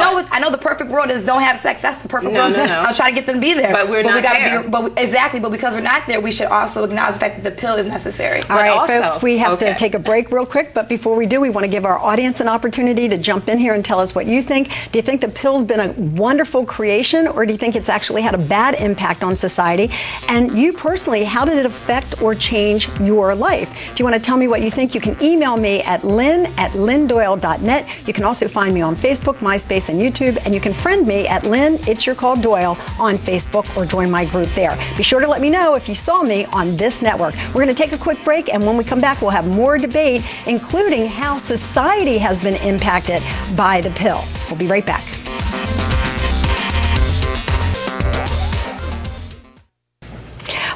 I know the perfect world is don't have sex. That's the perfect world. No. I'll try to get them to be there. But we're not there. But because we're not there, we should also acknowledge the fact that the pill is necessary. All right, folks, we have to take a break real quick. But before we do, we want to give our audience an opportunity to jump in here and tell us what you think. Do you think the pill's been a wonderful creation, or do you think it's actually had a bad impact on society? And you personally, how did it affect or change your life? If you want to tell me what you think, you can email me at lynn@lynndoyle.net. You can also find me on Facebook, MySpace, and YouTube. And you can friend me at Lynn, It's Your Call Doyle on Facebook, or join my group there. Be sure to let me know if you saw me on this network. We're going to take a quick break, and when we come back, we'll have more debate, including how society has been impacted by the pill. We'll be right back.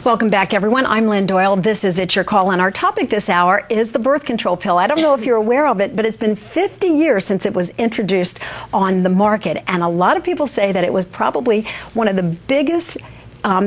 Welcome back, everyone. I'm Lynn Doyle. This is It's Your Call, and our topic this hour is the birth control pill. I don't know if you're aware of it, but it's been 50 years since it was introduced on the market, and a lot of people say that it was probably one of the biggest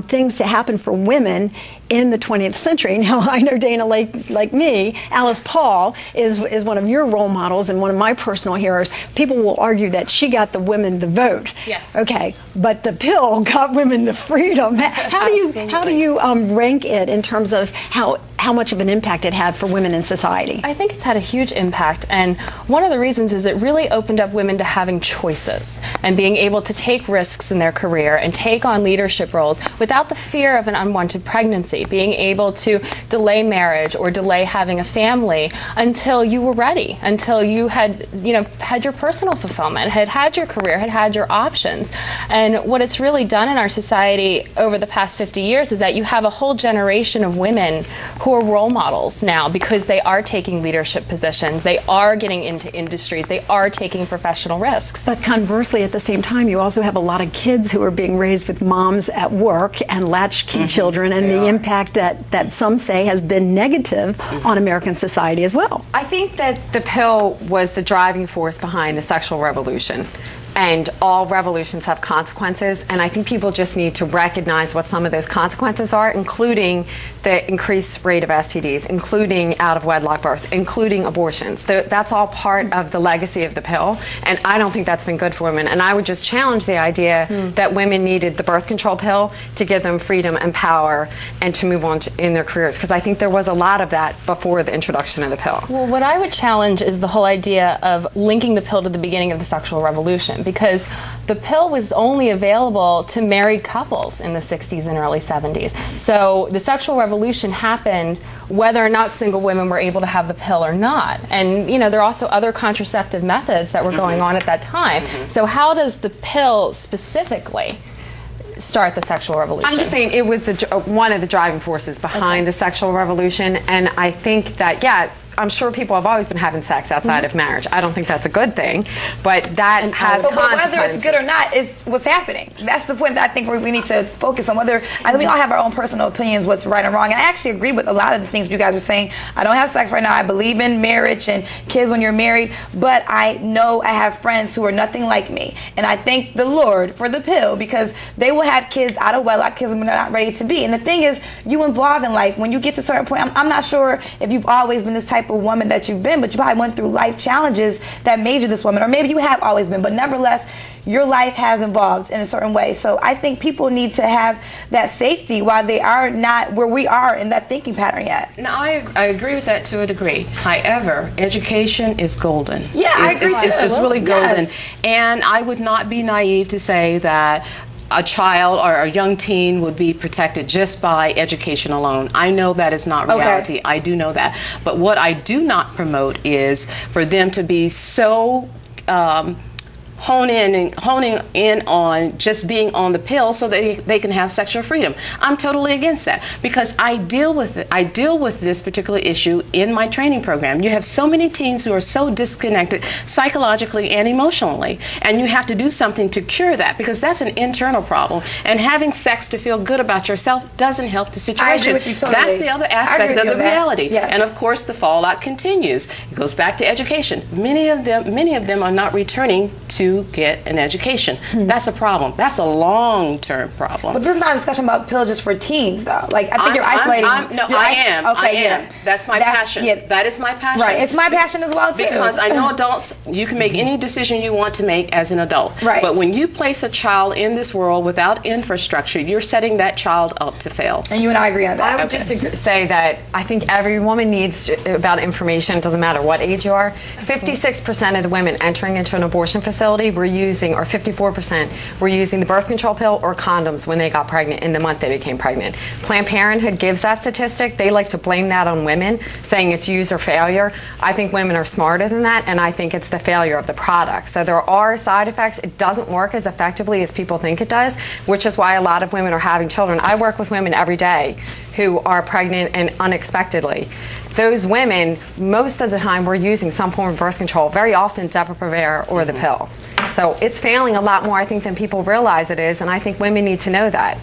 things to happen for women in the 20th century. Now, I know Dana, like me, Alice Paul is one of your role models and one of my personal heroes. People will argue that she got the women the vote. Yes. Okay, but the pill got women the freedom. How do you rank it in terms of how much of an impact it had for women in society? I think it's had a huge impact, and one of the reasons is it really opened up women to having choices and being able to take risks in their career and take on leadership roles without the fear of an unwanted pregnancy, being able to delay marriage or delay having a family until you were ready, until you had your personal fulfillment, had your career, had your options. And what it's really done in our society over the past 50 years is that you have a whole generation of women who are role models now because they are taking leadership positions, they are getting into industries, they are taking professional risks. But conversely, at the same time, you also have a lot of kids who are being raised with moms at work and latchkey children, and the impact that some say has been negative on American society as well. I think that the pill was the driving force behind the sexual revolution. And all revolutions have consequences, and I think people just need to recognize what some of those consequences are, including the increased rate of STDs, including out-of-wedlock births, including abortions. That's all part of the legacy of the pill, and I don't think that's been good for women. And I would just challenge the idea that women needed the birth control pill to give them freedom and power and to move on in their careers, because I think there was a lot of that before the introduction of the pill. Well, what I would challenge is the whole idea of linking the pill to the beginning of the sexual revolution, because the pill was only available to married couples in the 60s and early 70s. So the sexual revolution happened whether or not single women were able to have the pill or not. And there are also other contraceptive methods that were going on at that time. So how does the pill specifically start the sexual revolution? I'm just saying it was one of the driving forces behind the sexual revolution, and I think that, yes, I'm sure people have always been having sex outside of marriage. I don't think that's a good thing, but that has consequences. But whether it's good or not, it's what's happening. That's the point that I think we need to focus on. Whether I think we all have our own personal opinions, what's right and wrong. And I actually agree with a lot of the things you guys are saying. I don't have sex right now. I believe in marriage and kids when you're married, but I know I have friends who are nothing like me, and I thank the Lord for the pill, because they will have kids out of wedlock, kids when they're not ready to be. And the thing is, you evolve in life. When you get to a certain point, I'm not sure if you've always been this type of woman that you've been, but you probably went through life challenges that made you this woman, or maybe you have always been, but nevertheless, your life has evolved in a certain way. So I think people need to have that safety while they are not where we are in that thinking pattern yet. No, I agree with that to a degree. However, education is golden. Yeah, I agree too. It's really golden. Yes. And I would not be naive to say that a child or a young teen would be protected just by education alone. I know that is not reality. Okay. I do know that. But what I do not promote is for them to be so honing in on just being on the pill so that they can have sexual freedom. I'm totally against that, because I deal with this particular issue in my training program. You have so many teens who are so disconnected psychologically and emotionally, and you have to do something to cure that, because that's an internal problem, and having sex to feel good about yourself doesn't help the situation. I agree with you totally. That's the other aspect of the reality. Yes. And of course the fallout continues. It goes back to education. Many of them are not returning to to get an education. That's a problem. That's a long-term problem. But this is not a discussion about pills just for teens, though. Like, I think you're isolating. I am. Okay, I am. That's my passion. Yeah. That is my passion. Right. It's my passion as well, too. Because I know adults, you can make any decision you want to make as an adult. Right. But when you place a child in this world without infrastructure, you're setting that child up to fail. And you and I agree on that. I would just say that I think every woman needs about information. It doesn't matter what age you are. 56% of the women entering into an abortion facility were using, or 54% were using the birth control pill or condoms when they got pregnant in the month they became pregnant. Planned Parenthood gives that statistic. They like to blame that on women, saying it's user failure. I think women are smarter than that, and I think it's the failure of the product. So there are side effects. It doesn't work as effectively as people think it does, which is why a lot of women are having children. I work with women every day who are pregnant and unexpectedly. Those women, most of the time, were using some form of birth control, very often Depo-Provera or the pill. So it's failing a lot more, I think, than people realize it is, and I think women need to know that.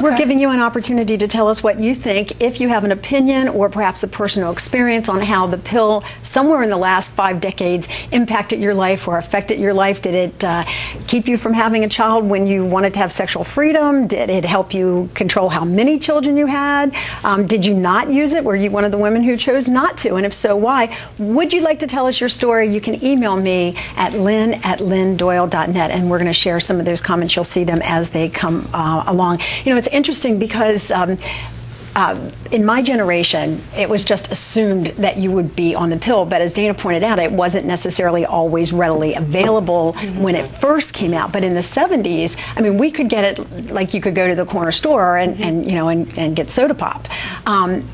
We're giving you an opportunity to tell us what you think, if you have an opinion or perhaps a personal experience on how the pill somewhere in the last 5 decades impacted your life or affected your life. Did it keep you from having a child when you wanted to have sexual freedom? Did it help you control how many children you had? Did you not use it? Were you one of the women who chose not to? And if so, why? Would you like to tell us your story? You can email me at lynn@lynndoyle.net, and we're going to share some of those comments. You'll see them as they come along. You know, it's interesting because in my generation, it was just assumed that you would be on the pill. But as Dana pointed out, it wasn't necessarily always readily available when it first came out. But in the 70s, I mean, we could get it like you could go to the corner store and get soda pop.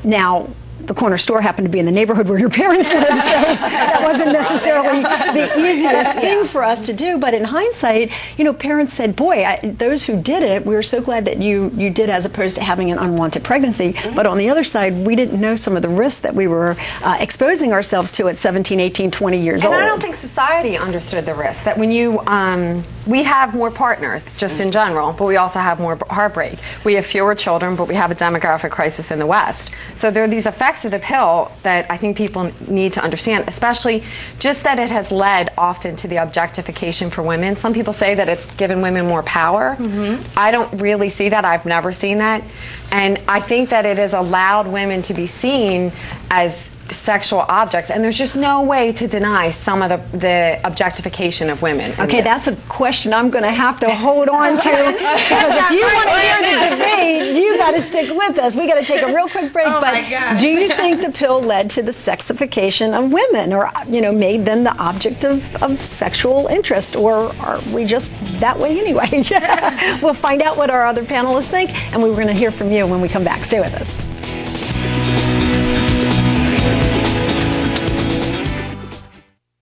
Now, the corner store happened to be in the neighborhood where your parents lived, so that wasn't necessarily the easiest thing for us to do. But in hindsight, you know, parents said, boy, those who did it, we were so glad that you did, as opposed to having an unwanted pregnancy. But on the other side, we didn't know some of the risks that we were exposing ourselves to at 17, 18, 20 years old. And I don't think society understood the risk, that when you, we have more partners, just in general, but we also have more heartbreak. We have fewer children, but we have a demographic crisis in the West. So there are these effects of the pill that I think people need to understand, especially just that it has led often to the objectification for women. Some people say that it's given women more power. I don't really see that. I've never seen that. And I think that it has allowed women to be seen as sexual objects, and there's just no way to deny some of the objectification of women. Okay, that's a question I'm going to have to hold on to, because if you want to hear the debate, you got to stick with us. We got to take a real quick break. But do you think the pill led to the sexification of women, or made them the object of sexual interest, or are we just that way anyway? We'll find out what our other panelists think, and we're going to hear from you when we come back. Stay with us.